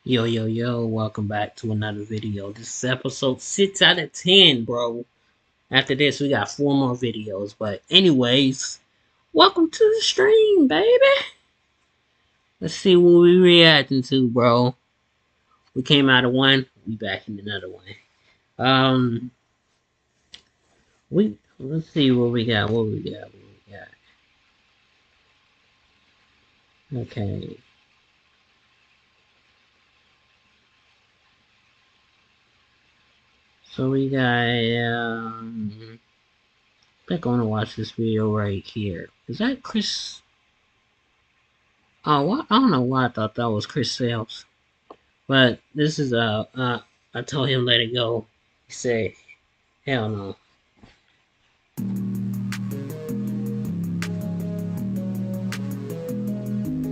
Yo, yo, yo, welcome back to another video. This is episode 6 out of 10, bro. After this, we got 4 more videos. But anyways, welcome to the stream, baby. Let's see what we reacting to, bro. We came out of one, we back in another one. Let's see what we got, what we got. Okay. So we got, I think I want to watch this video right here. Is that Chris? Oh, what? I don't know why I thought that was Chris Sales. But this is, I told him let it go. He said, hell no.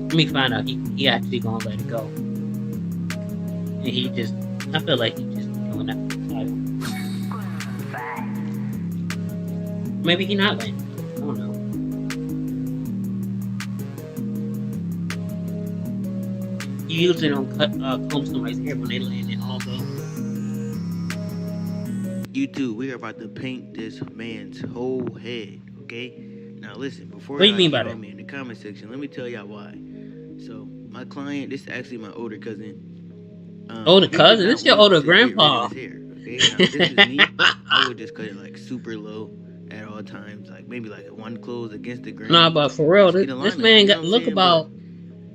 Let me find out he actually gonna let it go. And he just, I feel like he just doing that for the title. Maybe he not letting it go. I don't know. You usually don't comb somebody's hair when they land it all go. YouTube, we are about to paint this man's whole head, okay? Now listen, before What do you mean by y'all that? me in the comment section, let me tell y'all why. So, my client, this is actually my older cousin. Older cousin? This your older grandpa. Hair, okay? Now, this is me. I would just cut it like super low at all times, like maybe like one close against the grain. Nah, but for real, this man got look about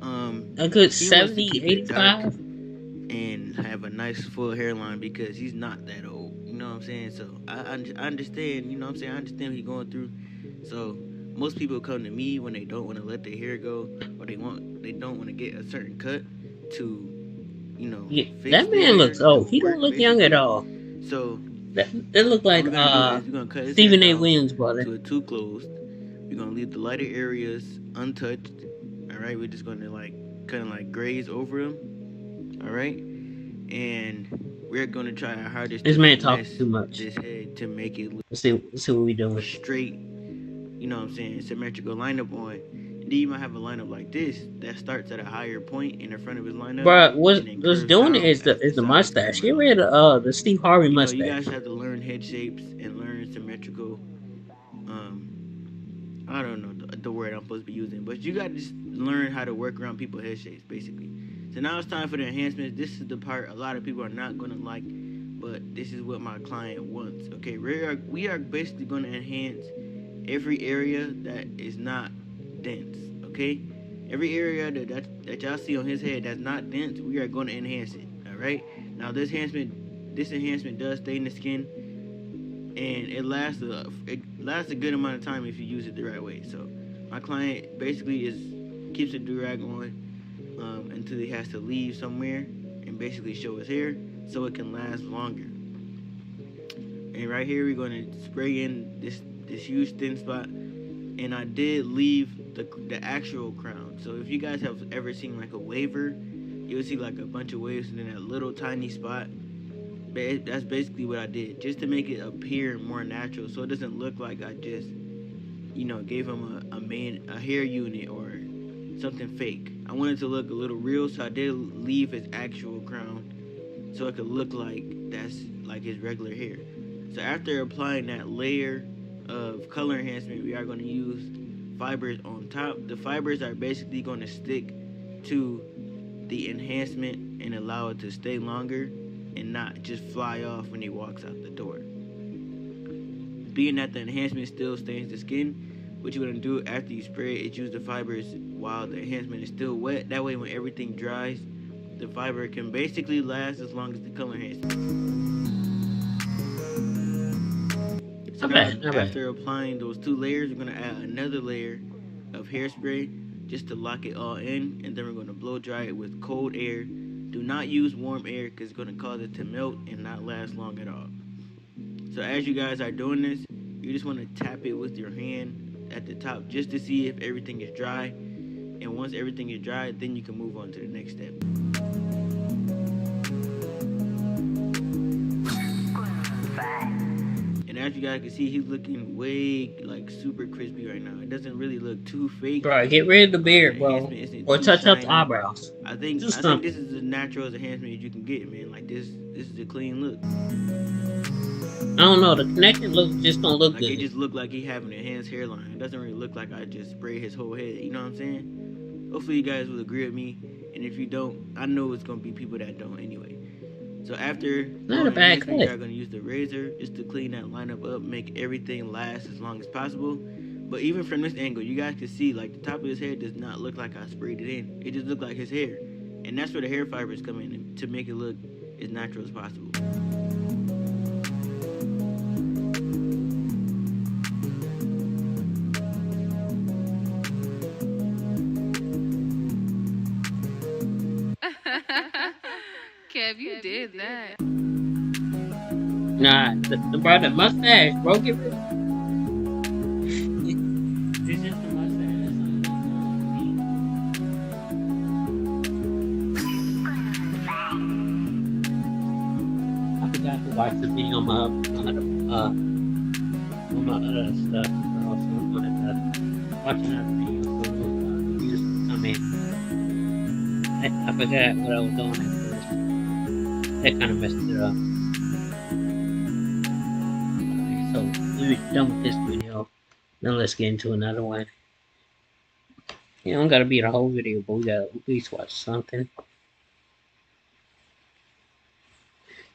a good 70, 85. And have a nice full hairline because he's not that old. You know what I'm saying? So I understand, you know what I'm saying? I understand what he's going through. So most people come to me when they don't want to let their hair go or they don't want to get a certain cut to, you know, yeah, that man looks old. He don't look young at all. So that look like Stephen A. Williams, brother. To a two closed. We're gonna leave the lighter areas untouched. All right, we're just gonna like kind of like graze over them. All right, and we're gonna try our hardest. This man talks too much. This head to make it look let's see what we doing. Straight, you know what I'm saying, symmetrical lineup on. And then you might have a lineup like this that starts at a higher point in the front of his lineup. But what's doing it is the mustache. Get rid of the Steve Harvey mustache. You guys have to learn head shapes and learn symmetrical. I don't know the word I'm supposed to be using, but you got to just learn how to work around people's head shapes, basically. So now it's time for the enhancements. This is the part a lot of people are not going to like, but this is what my client wants. Okay, we are basically going to enhance every area that is not dense. Okay, every area that y'all see on his head that's not dense, we are going to enhance it. All right. Now this enhancement does stay in the skin, and it lasts a good amount of time if you use it the right way. So my client basically keeps the do-rag on until he has to leave somewhere and basically show his hair so it can last longer. And right here we're going to spray in this huge thin spot, and I did leave the actual crown. So if you guys have ever seen like a waver, you'll see like a bunch of waves and then that little tiny spot. That's basically what I did, just to make it appear more natural, so it doesn't look like I just, you know, gave him a hair unit or something fake. I wanted to look a little real, so I did leave his actual crown so it could look like that's like his regular hair. So after applying that layer of color enhancement, we are going to use fibers on top. The fibers are basically going to stick to the enhancement and allow it to stay longer and not just fly off when he walks out the door. Being that the enhancement still stains the skin, what you're going to do after you spray it is use the fibers while the enhancement is still wet. That way when everything dries, the fiber can basically last as long as the color enhancement. So after applying those 2 layers, we're going to add another layer of hairspray just to lock it all in, and then we're going to blow dry it with cold air. Do not use warm air because it's going to cause it to melt and not last long at all. So as you guys are doing this, you just want to tap it with your hand at the top just to see if everything is dry. And once everything is dry, then you can move on to the next step. And as you guys can see, he's looking way like super crispy right now. It doesn't really look too fake. Bro, get rid of the The beard, bro. enhancement isn't Or too touch up the shiny. eyebrows. I Do think this something. is as natural as enhancement as you can get, man. Like this is a clean look. I don't know. The connected look just don't look Like it good. just look like he have an enhanced hairline. It doesn't really look like I just sprayed his whole head. You know what I'm saying? Hopefully you guys will agree with me. And if you don't, I know it's gonna be people that don't anyway. So after Not a bad cut. you're gonna use the razor just to clean that lineup up, make everything last as long as possible. But even from this angle, you guys can see like the top of his hair does not look like I sprayed it in. It just looked like his hair, and that's where the hair fibers come in to make it look as natural as possible. Kev, you did that. Nah, the brother mustache, bro, get rid of it. It's just the mustache. I forgot to watch the video on my other stuff. Bro, so I'm gonna watch another video. So I mean, I forgot what I was doing at first. That kind of messed it up. So we're done with this video. Now let's get into another one. You don't gotta be the whole video, but we gotta at least watch something.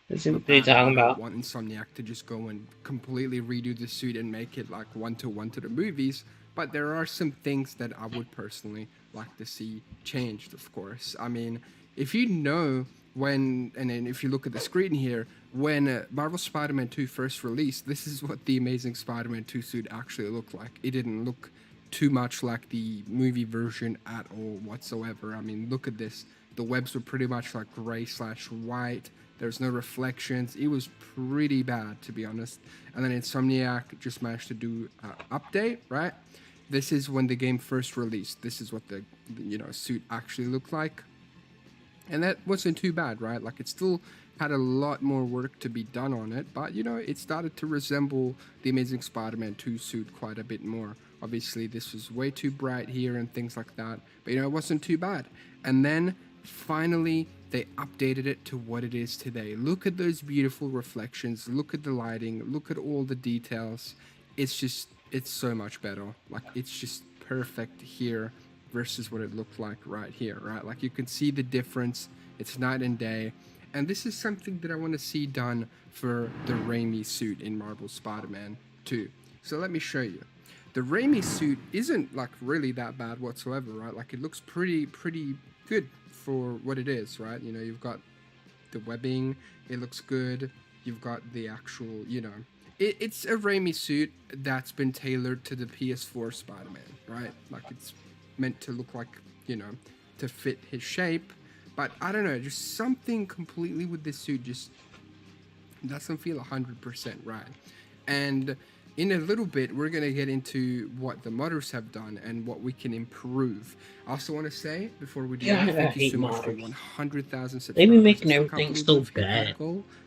Let's see what they're talking about. I want Insomniac to just go and completely redo the suit and make it like one-to-one to the movies, but there are some things that I would personally like to see changed, of course. I mean, if you know when, and then if you look at the screen here, when Marvel Spider-Man 2 first released, this is what the Amazing Spider-Man 2 suit actually looked like. It didn't look too much like the movie version at all whatsoever. I mean, look at this. The webs were pretty much like gray/white. There's no reflections. It was pretty bad, to be honest. And then Insomniac just managed to do an update, right? This is when the game first released. This is what the suit actually looked like. And that wasn't too bad, right? Like, it still had a lot more work to be done on it, but, it started to resemble the Amazing Spider-Man 2 suit quite a bit more. Obviously, this was way too bright here and things like that, but, it wasn't too bad. And then, finally, they updated it to what it is today. Look at those beautiful reflections. Look at the lighting. Look at all the details. It's so much better. Like, it's just perfect here versus what it looked like right here, right? Like, you can see the difference. It's night and day. And this is something that I want to see done for the Raimi suit in Marvel Spider-Man 2. So let me show you. The Raimi suit isn't like really that bad whatsoever, right? Like, it looks pretty good for what it is, right? You've got the webbing, it looks good. You've got the actual, it's a Raimi suit that's been tailored to the PS4 Spider-Man, right? Like, it's meant to look like, to fit his shape. But I don't know, just something completely with this suit just doesn't feel 100% right. And in a little bit, we're going to get into what the modders have done and what we can improve. I also want to say, before we do that, thank you so much for 100,000 subscribers. They be making everything so bad.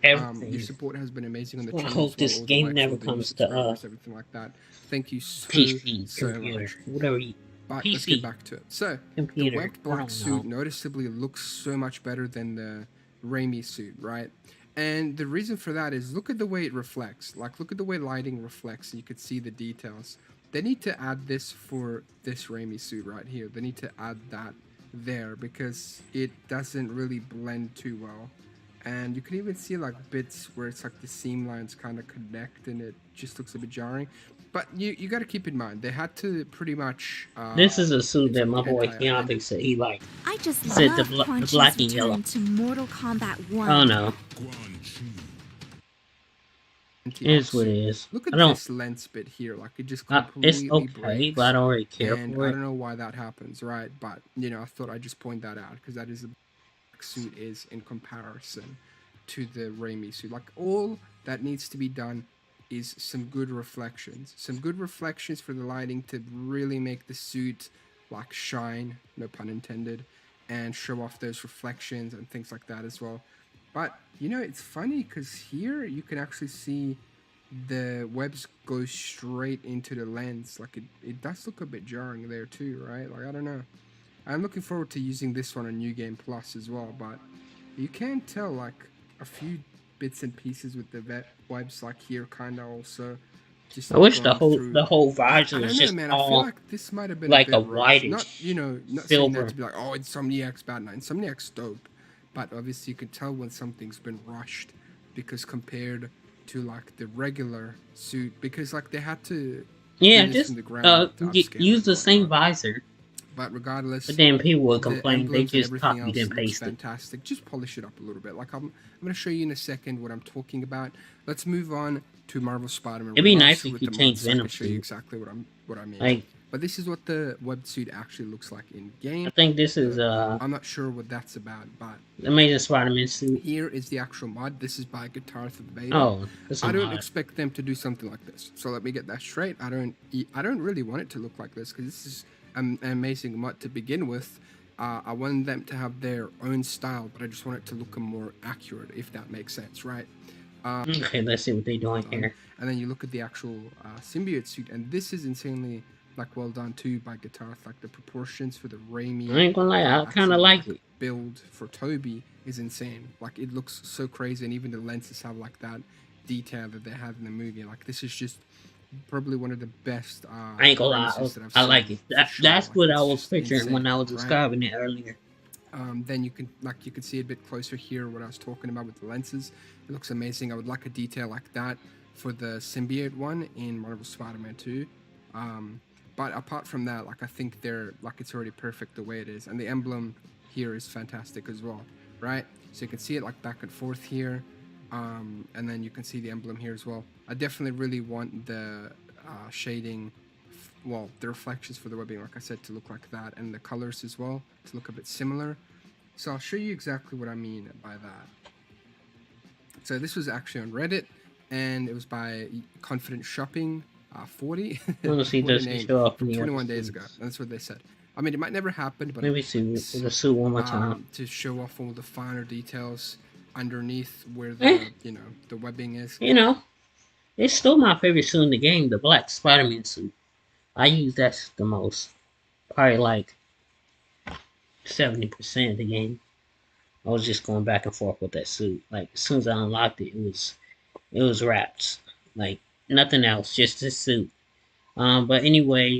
Everything. Your support has been amazing on the channel. I hope this game never comes to everything like that. Thank you so much. Whatever you... But PC. let's get back to it. So, Computer. the webbed black suit noticeably looks so much better than the Raimi suit, right? And the reason for that is look at the way it reflects. Like, look at the way lighting reflects, and you could see the details. They need to add this for this Raimi suit right here. They need to add that there because it doesn't really blend too well. And you can even see like bits where it's like the seam lines kind of connect and it just looks a bit jarring. But you got to keep in mind, they had to pretty much... this is a suit that my boy Keontae said he liked. I just said love the black and yellow. To Mortal Kombat 1. Oh no. It is what it is. Look at this lens bit here, like it just completely it's okay, breaks. But I don't really care and for it. I don't know why that happens, right? But, I thought I'd just point that out because that is a suit is in comparison to the Raimi suit. Like, all that needs to be done is some good reflections for the lighting to really make the suit like shine, no pun intended, and show off those reflections and things like that as well. But it's funny because here you can actually see the webs go straight into the lens. Like it does look a bit jarring there too, right? Like I don't know. I'm looking forward to using this one on New Game Plus as well, but you can tell like a few bits and pieces with the webs like here kind of also just I wish the going through. whole I visor was don't know, just man. I feel all like this might have been like a a bit rushed. Not, whitish not saying that silver. to be like, oh, Insomniac's bad. No, Insomniac's dope, but obviously you can tell when something's been rushed because compared to like the regular suit, because like they had to Yeah, do this just from the ground up to upscale use it the and same whatnot. visor. But regardless, But then people would the complain they emblems and just everything copied else and looks pasted. fantastic. Just polish it up a little bit. Like I'm going to show you in a second what I'm talking about. Let's move on to Marvel Spider-Man. It'd be We're nice also if with you the changed mods, so I can Venom show you suit. exactly what I mean. Like, But this is what the web suit actually looks like in game. I think this is I'm not sure what that's about, but Amazing Spider-Man suit. here is the actual mod. This is by Guitar Beta. Oh, it's a I don't mod. expect them to do something like this. So let me get that straight. I don't really want it to look like this because this is an amazing mod to begin with. I want them to have their own style, but I just want it to look more accurate, if that makes sense, right? Okay, let's see what they're doing here. And then you look at the actual symbiote suit, and this is insanely like well done too by Guitar. Like the proportions for the Raimi. I ain't gonna lie, I kind of actual, like it. build for Toby is insane. Like it looks so crazy, and even the lenses have like that detail that they have in the movie. Like this is just probably one of the best. I ain't gonna lie, lenses that I've I seen, like it. for sure. That's Like, what it's I was just picturing when insane, I was right? describing it earlier. Then you can see a bit closer here what I was talking about with the lenses. It looks amazing. I would like a detail like that for the symbiote one in Marvel Spider-Man 2. But apart from that, like I think it's already perfect the way it is, and the emblem here is fantastic as well, right? So you can see it like back and forth here, and then you can see the emblem here as well. I definitely really want the shading, well, the reflections for the webbing, like I said, to look like that, and the colors as well to look a bit similar. So I'll show you exactly what I mean by that. So this was actually on Reddit, and it was by Confident Shopping 40. Let's see, What a does it name. show up in From the 21 days episodes? ago. And that's what they said. I mean, it might never happen, but Let me see the suit one more time. to show off all the finer details underneath where the the webbing is. You know, it's still my favorite suit in the game, the black Spider-Man suit. I use that the most. Probably like 70% of the game. I was just going back and forth with that suit. Like as soon as I unlocked it, it was wrapped. Like nothing else, just this suit. But anyway,